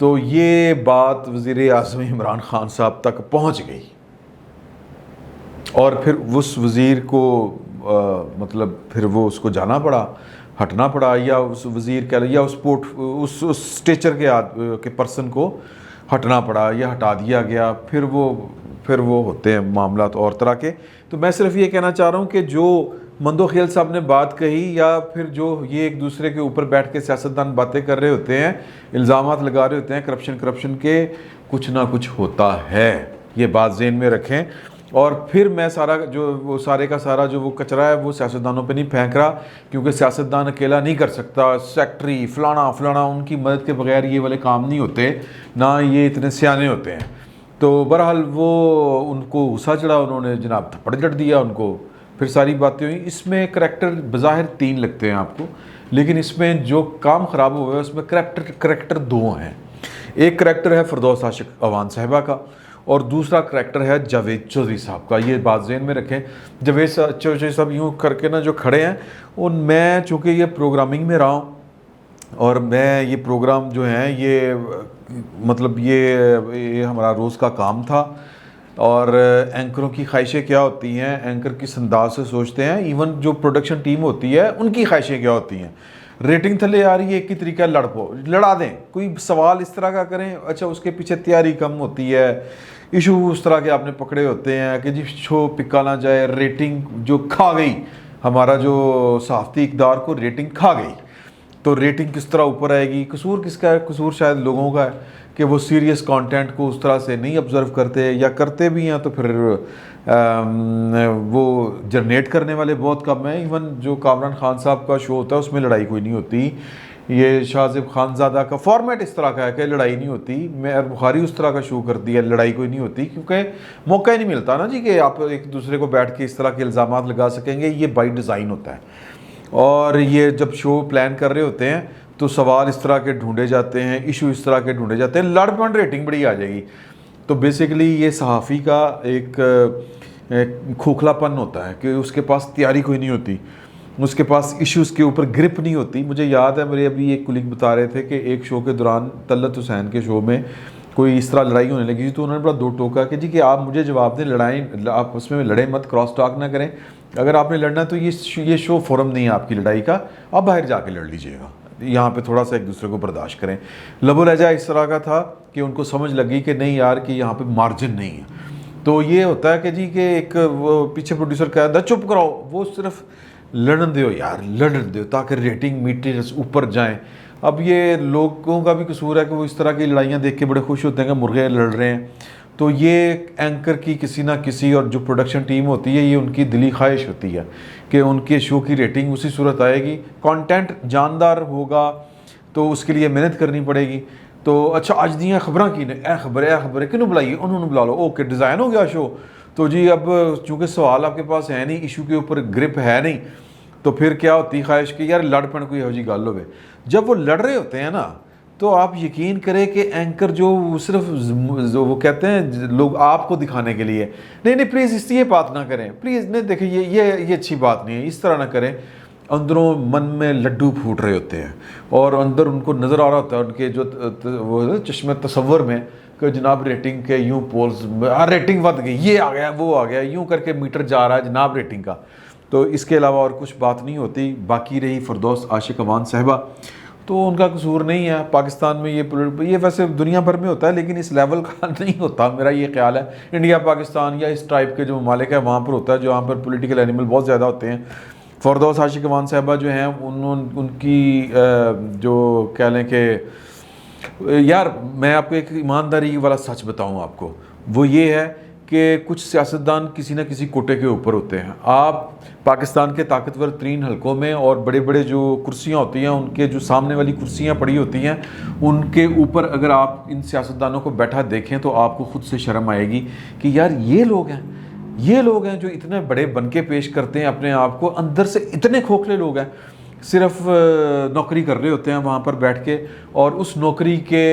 تو یہ بات وزیر اعظم عمران خان صاحب تک پہنچ گئی اور پھر اس وزیر کو مطلب پھر وہ اس کو جانا پڑا، ہٹنا پڑا، یا اس وزیر کہہ یا اس اسٹیچر کے پرسن کو ہٹنا پڑا یا ہٹا دیا گیا، پھر وہ ہوتے ہیں معاملات اور طرح کے۔ تو میں صرف یہ کہنا چاہ رہا ہوں کہ جو مندو خیل صاحب نے بات کہی، یا پھر جو یہ ایک دوسرے کے اوپر بیٹھ کے سیاستدان باتیں کر رہے ہوتے ہیں، الزامات لگا رہے ہوتے ہیں کرپشن کے، کچھ نہ کچھ ہوتا ہے، یہ بات ذہن میں رکھیں۔ اور پھر میں سارے کا سارا جو وہ کچرا ہے وہ سیاستدانوں پہ نہیں پھینک رہا، کیونکہ سیاستدان اکیلا نہیں کر سکتا، سیکٹری فلانا ان کی مدد کے بغیر یہ والے کام نہیں ہوتے، نہ یہ اتنے سیانے ہوتے ہیں۔ تو بہرحال وہ ان کو غصہ چڑھا، انہوں نے جناب تھپڑ جڑ دیا ان کو، پھر ساری باتیں ہوئیں۔ اس میں کریکٹر بظاہر 3 لگتے ہیں آپ کو، لیکن اس میں جو کام خراب ہوا ہے اس میں کریکٹر 2 ہیں۔ ایک کریکٹر ہے فردوس عاشق اوان صاحبہ کا، اور دوسرا کریکٹر ہے جاوید چودھری صاحب کا۔ یہ بات ذہن میں رکھیں، جاوید چودھری صاحب یوں کر کے نا جو کھڑے ہیں، میں چونکہ یہ پروگرامنگ میں رہا ہوں، اور میں یہ پروگرام جو ہیں یہ مطلب یہ ہمارا روز کا کام تھا، اور اینکروں کی خواہشیں کیا ہوتی ہیں، اینکر کس انداز سے سوچتے ہیں، ایون جو پروڈکشن ٹیم ہوتی ہے ان کی خواہشیں کیا ہوتی ہیں۔ ریٹنگ تھلے آ رہی ہے، ایک ہی طریقہ لڑا دیں، کوئی سوال اس طرح کا کریں، اچھا اس کے پیچھے تیاری کم ہوتی ہے، ایشو اس طرح کے آپ نے پکڑے ہوتے ہیں کہ جی شو پکا نہ جائے، ریٹنگ جو کھا گئی، ہمارا جو صحافتی اقدار کو ریٹنگ کھا گئی، تو ریٹنگ کس طرح اوپر آئے گی؟ قصور کس کا ہے؟ قصور شاید لوگوں کا ہے کہ وہ سیریس کانٹینٹ کو اس طرح سے نہیں آبزرو کرتے، یا کرتے بھی ہیں تو پھر وہ جنریٹ کرنے والے بہت کم ہیں۔ ایون جو کامران خان صاحب کا شو ہوتا ہے اس میں لڑائی کوئی نہیں ہوتی، یہ شاہ زیب خان زادہ کا فارمیٹ اس طرح کا ہے کہ لڑائی نہیں ہوتی، میر بخاری اس طرح کا شو کرتی ہے، لڑائی کوئی نہیں ہوتی، کیونکہ موقع ہی نہیں ملتا نا جی کہ آپ ایک دوسرے کو بیٹھ کے اس طرح کے الزامات لگا سکیں گے، یہ بائی ڈیزائن ہوتا ہے۔ اور یہ جب شو پلان کر رہے ہوتے ہیں تو سوال اس طرح کے ڈھونڈے جاتے ہیں، ایشو اس طرح کے ڈھونڈے جاتے ہیں، لڑ پڑ ریٹنگ بڑی آ جائے گی۔ تو بیسیکلی یہ صحافی کا ایک کھوکھلا پن ہوتا ہے کہ اس کے پاس تیاری کوئی نہیں ہوتی، اس کے پاس ایشوز کے اوپر گرپ نہیں ہوتی۔ مجھے یاد ہے میرے ابھی ایک کلیگ بتا رہے تھے کہ ایک شو کے دوران طلعت حسین کے شو میں کوئی اس طرح لڑائی ہونے لگی تو انہوں نے بڑا دو ٹوکا کہ جی کہ آپ مجھے جواب دیں، لڑائیں آپ اس میں لڑیں مت، کراس ٹاک نہ کریں، اگر آپ نے لڑنا ہے تو یہ شو فورم نہیں ہے آپ کی لڑائی کا، آپ باہر جا کے لڑ لیجئے گا، یہاں پہ تھوڑا سا ایک دوسرے کو برداشت کریں۔ لب و لہجہ اس طرح کا تھا کہ ان کو سمجھ لگی کہ نہیں یار کہ یہاں پہ مارجن نہیں ہے۔ تو یہ ہوتا ہے کہ جی کہ ایک وہ پیچھے پروڈیوسر کہتا ہے چپ کراؤ، وہ صرف لڑن دیو یار، لڑن دیو تاکہ ریٹنگ میٹرز اوپر جائیں۔ اب یہ لوگوں کا بھی قصور ہے کہ وہ اس طرح کی لڑائیاں دیکھ کے بڑے خوش ہوتے ہیں کہ مرغے لڑ رہے ہیں۔ تو یہ اینکر کی کسی نہ کسی اور جو پروڈکشن ٹیم ہوتی ہے یہ ان کی دلی خواہش ہوتی ہے کہ ان کے شو کی ریٹنگ اسی صورت آئے گی، کانٹینٹ جاندار ہوگا تو اس کے لیے محنت کرنی پڑے گی۔ تو اچھا اج دیاں خبراں کی نے، اے خبر کنوں بلائیے، انہوں نے بلا لو، اوکے ڈیزائن ہو گیا شو۔ تو جی اب چونکہ سوال آپ کے پاس ہے نہیں، ایشو کے اوپر گرپ ہے نہیں، تو پھر کیا ہوتی خواہش کہ یار لڑ پڑ کوئی ہو جی گل ہوئے۔ جب وہ لڑ رہے ہوتے ہیں نا تو آپ یقین کریں کہ اینکر جو صرف وہ کہتے ہیں لوگ آپ کو دکھانے کے لیے، نہیں پلیز اس یہ بات نہ کریں، پلیز نہیں دیکھیں یہ اچھی بات نہیں ہے، اس طرح نہ کریں، اندروں من میں لڈو پھوٹ رہے ہوتے ہیں اور اندر ان کو نظر آ رہا ہوتا ہے ان کے جو وہ چشم تصور میں کہ جناب ریٹنگ کے یوں پولز ریٹنگ ود گئی، یہ آ گیا وہ آ گیا، یوں کر کے میٹر جا رہا ہے جناب ریٹنگ کا۔ تو اس کے علاوہ اور کچھ بات نہیں ہوتی۔ باقی رہی فردوس عاشق اوان صاحبہ، تو ان کا قصور نہیں ہے، پاکستان میں یہ ویسے دنیا بھر میں ہوتا ہے لیکن اس لیول کا نہیں ہوتا، میرا یہ خیال ہے۔ انڈیا پاکستان یا اس ٹائپ کے جو ممالک ہیں وہاں پر ہوتا ہے جہاں پر پولیٹیکل اینیمل بہت زیادہ ہوتے ہیں۔ فردوس عاشق اوان صاحبہ جو ہیں ان کی جو کہہ لیں کہ یار میں آپ کو ایک ایمانداری والا سچ بتاؤں آپ کو، وہ یہ ہے کہ کچھ سیاستدان کسی نہ کسی کوٹے کے اوپر ہوتے ہیں۔ آپ پاکستان کے طاقتور ترین حلقوں میں اور بڑے بڑے جو کرسیاں ہوتی ہیں ان کے جو سامنے والی کرسیاں پڑی ہوتی ہیں ان کے اوپر اگر آپ ان سیاستدانوں کو بیٹھا دیکھیں تو آپ کو خود سے شرم آئے گی کہ یار یہ لوگ ہیں جو اتنے بڑے بن کے پیش کرتے ہیں اپنے آپ کو، اندر سے اتنے کھوکھلے لوگ ہیں، صرف نوکری کر رہے ہوتے ہیں وہاں پر بیٹھ کے، اور اس نوکری کے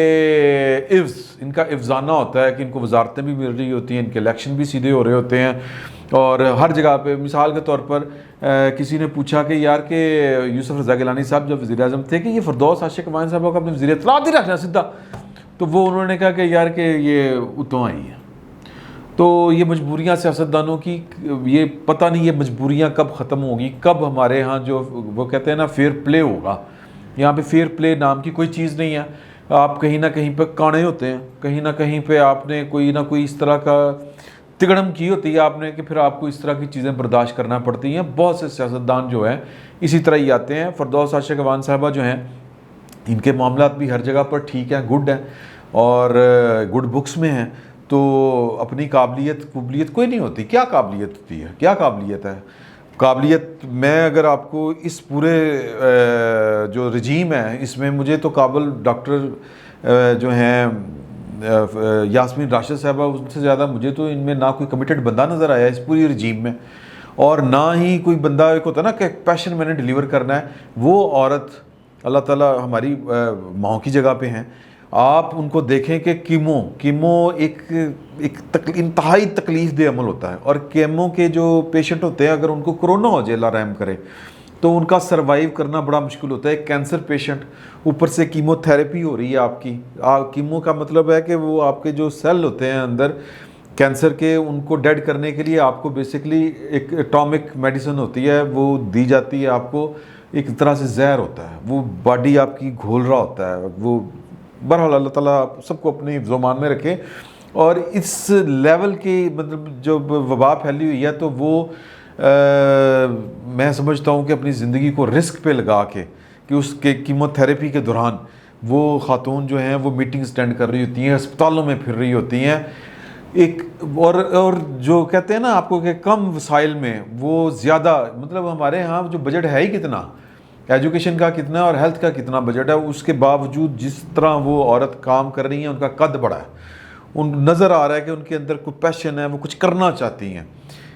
عوض ان کا افزانہ ہوتا ہے کہ ان کو وزارتیں بھی مل رہی ہوتی ہیں، ان کے الیکشن بھی سیدھے ہو رہے ہوتے ہیں، اور ہر جگہ پہ مثال کے طور پر کسی نے پوچھا کہ یار کہ یوسف رضا گیلانی صاحب جب وزیر اعظم تھے کہ یہ فردوس عاشق اوان صاحب کو اپنے وزیر اطلاعات ہی رکھنا سیدھا، تو وہ انہوں نے کہا کہ یار کہ یہ اتوں آئی ہیں. تو یہ مجبوریاں سیاستدانوں کی، یہ پتہ نہیں یہ مجبوریاں کب ختم ہوگی، کب ہمارے ہاں جو وہ کہتے ہیں نا فیئر پلے ہوگا. یہاں پہ فیئر پلے نام کی کوئی چیز نہیں ہے. آپ کہیں نہ کہیں پہ کانے ہوتے ہیں، کہیں نہ کہیں پہ آپ نے کوئی نہ کوئی اس طرح کا تگڑم کی ہوتی ہے آپ نے کہ پھر آپ کو اس طرح کی چیزیں برداشت کرنا پڑتی ہیں. بہت سے سیاستدان جو ہیں اسی طرح ہی آتے ہیں. فردوس عاشق اوان صاحبہ جو ہیں ان کے معاملات بھی ہر جگہ پر ٹھیک ہیں، گڈ ہیں اور گڈ بکس میں ہیں. تو اپنی قابلیت کوئی نہیں ہوتی. کیا قابلیت ہوتی ہے؟ کیا قابلیت ہے؟ قابلیت میں اگر آپ کو اس پورے جو رجیم ہے اس میں مجھے تو قابل ڈاکٹر جو ہیں یاسمین راشد صاحبہ، ان سے زیادہ مجھے تو ان میں نہ کوئی کمیٹڈ بندہ نظر آیا اس پوری رجیم میں، اور نہ ہی کوئی بندہ ایک ہوتا ہے نا کہ پیشن میں نے ڈیلیور کرنا ہے. وہ عورت اللہ تعالیٰ ہماری ماؤں کی جگہ پہ ہیں. آپ ان کو دیکھیں کہ کیمو ایک انتہائی تکلیف دہ عمل ہوتا ہے، اور کیمو کے جو پیشنٹ ہوتے ہیں اگر ان کو کرونا ہو جائے اللہ رحم کرے تو ان کا سروائیو کرنا بڑا مشکل ہوتا ہے. ایک کینسر پیشنٹ، اوپر سے کیمو تھیراپی ہو رہی ہے آپ کی. کیمو کا مطلب ہے کہ وہ آپ کے جو سیل ہوتے ہیں اندر کینسر کے، ان کو ڈیڈ کرنے کے لیے آپ کو بیسکلی ایک ایٹامک میڈیسن ہوتی ہے وہ دی جاتی ہے آپ کو. ایک طرح سے زہر ہوتا ہے، وہ باڈی آپ کی گھول رہا ہوتا ہے. وہ بہرحال اللہ تعالیٰ سب کو اپنی زمان میں رکھے. اور اس لیول کی مطلب جو وبا پھیلی ہوئی ہے تو وہ میں سمجھتا ہوں کہ اپنی زندگی کو رسک پہ لگا کے کہ اس کے کیمو تھیراپی کے دوران وہ خاتون جو ہیں وہ میٹنگز اٹینڈ کر رہی ہوتی ہیں، اسپتالوں میں پھر رہی ہوتی ہیں. ایک اور جو کہتے ہیں نا آپ کو کہ کم وسائل میں وہ زیادہ، مطلب ہمارے ہاں جو بجٹ ہے ہی کتنا، ایجوکیشن کا کتنا اور ہیلتھ کا کتنا بجٹ ہے، اس کے باوجود جس طرح وہ عورت کام کر رہی ہیں ان کا قد بڑا ہے. ان نظر آ رہا ہے کہ ان کے اندر کوئی پیشن ہے، وہ کچھ کرنا چاہتی ہیں.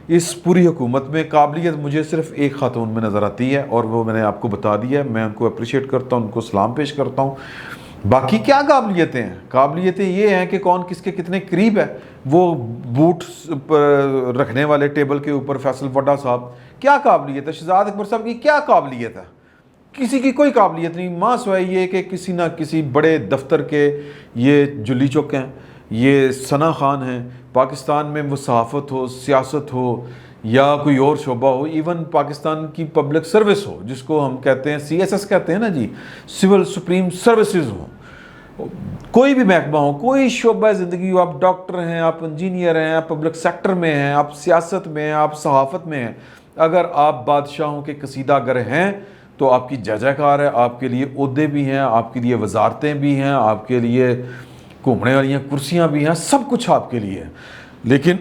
اس پوری حکومت میں قابلیت مجھے صرف ایک خاتون میں نظر آتی ہے اور وہ میں نے آپ کو بتا دیا ہے. میں ان کو اپریشیٹ کرتا ہوں، ان کو سلام پیش کرتا ہوں. باقی کیا قابلیتیں ہیں؟ قابلیتیں یہ ہیں کہ کون کس کے کتنے قریب ہے. وہ بوٹ رکھنے والے ٹیبل کے اوپر فیصل وڈا صاحب، کیا قابلیت ہے؟ شہزاد اکبر صاحب کی کیا قابلیت ہے؟ کسی کی کوئی قابلیت نہیں، ماں سوائے یہ کہ کسی نہ کسی بڑے دفتر کے یہ جلی چوک ہیں، یہ ثنا خان ہیں. پاکستان میں وہ صحافت ہو، سیاست ہو یا کوئی اور شعبہ ہو، ایون پاکستان کی پبلک سروس ہو جس کو ہم کہتے ہیں CSS کہتے ہیں نا جی، سول سپریم سروسز ہوں، کوئی بھی محکمہ ہو، کوئی شعبہ زندگی ہو، آپ ڈاکٹر ہیں، آپ انجینئر ہیں، آپ پبلک سیکٹر میں ہیں، آپ سیاست میں ہیں، آپ صحافت میں ہیں، اگر آپ بادشاہوں کے قصیدہ گر ہیں تو آپ کی جے جے کار ہے. آپ کے لیے عہدے بھی ہیں، آپ کے لیے وزارتیں بھی ہیں، آپ کے لیے گھومنے والی کرسیاں بھی ہیں، سب کچھ آپ کے لیے ہے. لیکن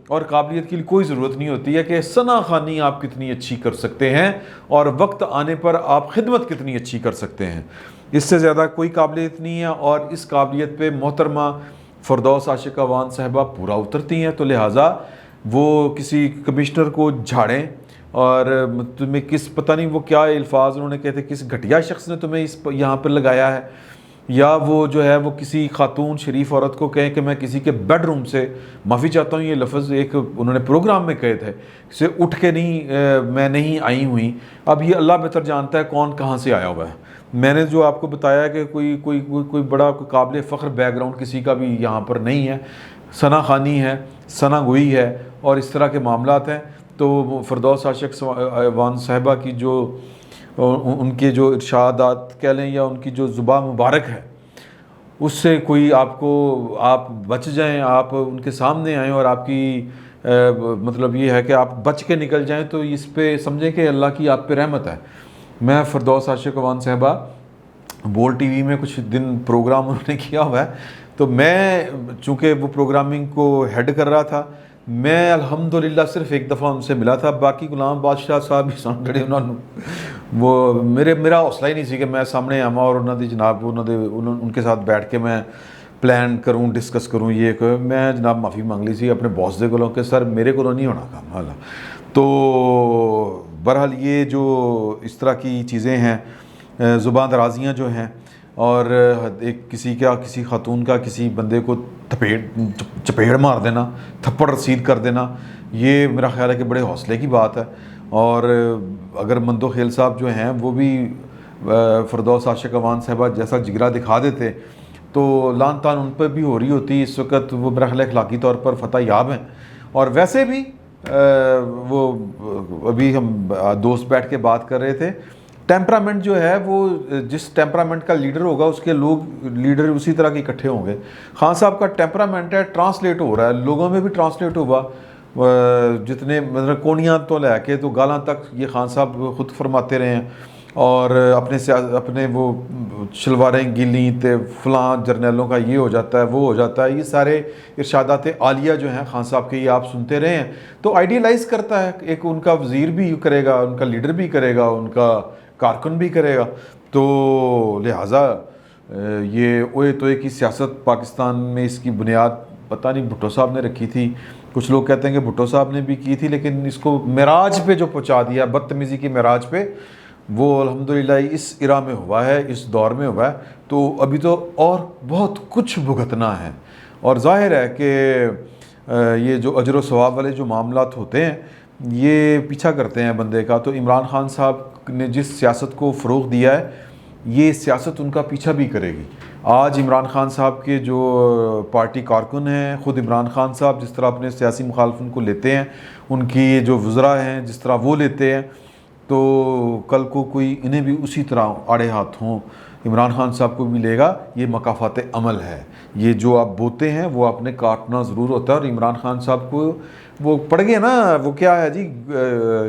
اور قابلیت کی کوئی ضرورت نہیں ہوتی ہے کہ ثنا خوانی آپ کتنی اچھی کر سکتے ہیں اور وقت آنے پر آپ خدمت کتنی اچھی کر سکتے ہیں. اس سے زیادہ کوئی قابلیت نہیں ہے. اور اس قابلیت پہ محترمہ فردوس عاشق اوان صاحبہ پورا اترتی ہیں. تو لہٰذا وہ کسی کمشنر کو جھاڑیں اور تمہیں پتہ نہیں وہ کیا الفاظ انہوں نے کہے تھے، کس گھٹیا شخص نے تمہیں یہاں پر لگایا ہے، یا وہ جو ہے وہ کسی خاتون شریف عورت کو کہیں کہ میں کسی کے بیڈ روم سے، معافی چاہتا ہوں یہ لفظ ایک انہوں نے پروگرام میں کہے تھے، سے اٹھ کے میں نہیں آئی ہوئی. اب یہ اللہ بہتر جانتا ہے کون کہاں سے آیا ہوا ہے. میں نے جو آپ کو بتایا کہ کوئی بڑا کوئی قابل فخر بیک گراؤنڈ کسی کا بھی یہاں پر نہیں ہے. ثنا خوانی ہے، ثنا گوئی ہے اور اس طرح کے معاملات ہیں. تو فردوس عاشق اوان صاحبہ کی جو ان کے جو ارشادات کہہ لیں یا ان کی جو زبان مبارک ہے، اس سے کوئی آپ بچ جائیں، آپ ان کے سامنے آئیں اور آپ کی مطلب یہ ہے کہ آپ بچ کے نکل جائیں تو اس پہ سمجھیں کہ اللہ کی آپ پہ رحمت ہے. میں فردوس عاشق اوان صاحبہ بول ٹی وی میں کچھ دن پروگرام انہوں نے کیا ہوا ہے، تو میں چونکہ وہ پروگرامنگ کو ہیڈ کر رہا تھا، میں الحمدللہ صرف ایک دفعہ ان سے ملا تھا. باقی غلام بادشاہ صاحب بھی سن کھڑے، انہوں نے وہ میرا حوصلہ ہی نہیں سی کہ میں سامنے آواں اور انہوں دی جناب ان کے ساتھ بیٹھ کے میں پلان کروں، ڈسکس کروں. یہ کہ میں جناب معافی مانگ لی سی اپنے باس دے کولوں کہ سر میرے کولوں نہیں ہونا کام حالا. تو بہرحال یہ جو اس طرح کی چیزیں ہیں، زبان درازیاں جو ہیں، اور کسی خاتون کا کسی بندے کو چپیڑ مار دینا، تھپڑ رسید کر دینا، یہ میرا خیال ہے کہ بڑے حوصلے کی بات ہے. اور اگر مندو خیل صاحب جو ہیں وہ بھی فردوس عاشق اوان صاحبہ جیسا جگرا دکھا دیتے تو لان تان ان پر بھی ہو رہی ہوتی. اس وقت وہ برحل اخلاقی طور پر فتح یاب ہیں. اور ویسے بھی وہ ابھی ہم دوست بیٹھ کے بات کر رہے تھے, ٹیمپرامنٹ جو ہے وہ جس ٹیمپرامنٹ کا لیڈر ہوگا اس کے لوگ لیڈر اسی طرح کے اکٹھے ہوں گے. خان صاحب کا ٹیمپرامنٹ ہے, ٹرانسلیٹ ہو رہا ہے لوگوں میں بھی, ٹرانسلیٹ ہوا جتنے مطلب کونیاں تو لے کے تو گالاں تک یہ خان صاحب خود فرماتے رہے ہیں. اور اپنے وہ شلواریں گیلیں تے فلاں جرنیلوں کا یہ ہو جاتا ہے وہ ہو جاتا ہے, یہ سارے ارشادات عالیہ جو ہیں خان صاحب کے یہ آپ سنتے رہے ہیں. تو آئیڈیلائز کرتا ہے, ایک ان کا وزیر بھی کرے گا, ان کا لیڈر بھی کرے گا, ان کا کارکن بھی کرے گا. تو لہٰذا یہ اوئے توئے کی سیاست پاکستان میں اس کی بنیاد پتہ نہیں بھٹو صاحب نے رکھی تھی, کچھ لوگ کہتے ہیں کہ بھٹو صاحب نے بھی کی تھی, لیکن اس کو معراج پہ جو پہنچا دیا بدتمیزی کی معراج پہ, وہ الحمدللہ اس ایرا میں ہوا ہے, اس دور میں ہوا ہے. تو ابھی تو اور بہت کچھ بھگتنا ہے. اور ظاہر ہے کہ یہ جو اجر و ثواب والے جو معاملات ہوتے ہیں یہ پیچھا کرتے ہیں بندے کا. تو عمران خان صاحب نے جس سیاست کو فروغ دیا ہے یہ سیاست ان کا پیچھا بھی کرے گی. آج عمران خان صاحب کے جو پارٹی کارکن ہیں, خود عمران خان صاحب جس طرح اپنے سیاسی مخالفن کو لیتے ہیں, ان کی جو وزراء ہیں جس طرح وہ لیتے ہیں, تو کل کو کوئی انہیں بھی اسی طرح آڑے ہاتھ ہوں عمران خان صاحب کو بھی لے گا. یہ مکافات عمل ہے, یہ جو آپ بوتے ہیں وہ آپ نے کاٹنا ضرور ہوتا ہے. اور عمران خان صاحب کو وہ پڑ گئے نا, وہ کیا ہے جی,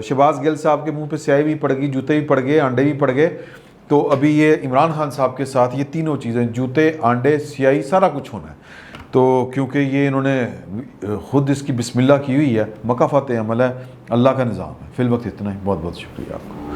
شہباز گل صاحب کے منہ پہ سیاہی بھی پڑ گئی, جوتے بھی پڑ گئے, آنڈے بھی پڑ گئے. تو ابھی یہ عمران خان صاحب کے ساتھ یہ تینوں چیزیں, جوتے, آنڈے, سیاہی, سارا کچھ ہونا ہے. تو کیونکہ یہ انہوں نے خود اس کی بسم اللہ کی ہوئی ہے, مکافات عمل ہے, اللہ کا نظام ہے. فی الوقت اتنا ہی, بہت بہت شکریہ آپ کا.